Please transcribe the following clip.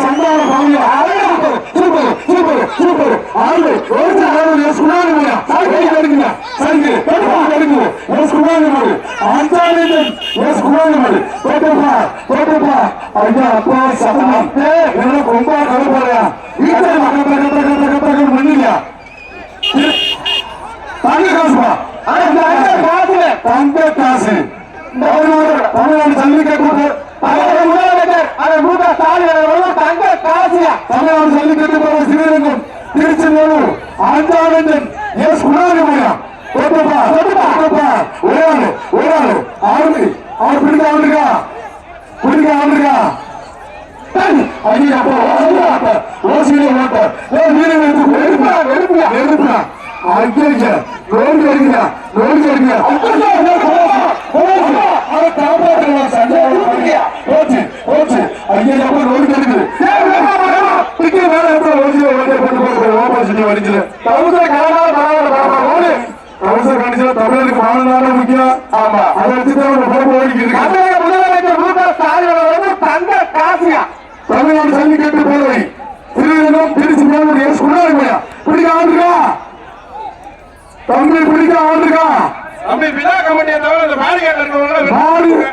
சண்டான பாவியா super super super ஆளு ஒரு ஆளு சுனாமி போயா சைக்கிள் எடுங்க சைக்கிள் எடுங்க சுனாமி போடு ஆண்டானே சுனாமி போடு போட்டுப்பா ஐயா அப்பா சத்தமாட்டே என்ன ரொம்ப கலப்பறையா வீட்டை கட்ட மண்ணியா தங்க காசுப்பா தங்க காசு தமிழ்நாடு ஜல்லிக்கட்டு தங்க காசியா தமிழ்நாடு ஜல்லிக்கட்டு போற ஸ்ரீரங்கம் திருச்செந்தூர் ஆண்டானந்தன் எஸ் குணாதிபதியா ஒரே ஆளு ஆறு அவர் பிடிக்க ஆளுக்கா ஐயா ஓசியில ஓட்ட வீரன் எடுப்பா ஐயா நோடி அடிக்கிறா போச்சு ஐயா நோடி கிடைக்குது தமிழருக்கு மாநில முக்கியம் ஆமா அதை வச்சுதான் தங்க காசியா தமிழ்நாடு ஜல்லிக்கட்டு போதை திருநெல்வேலி திருச்சி மேலூர் பிடிக்க ஆண்டுக்கா தம்பி பிடிக்க ஆண்டுக்கா தம்பி விழா கமிட்டியை தவிர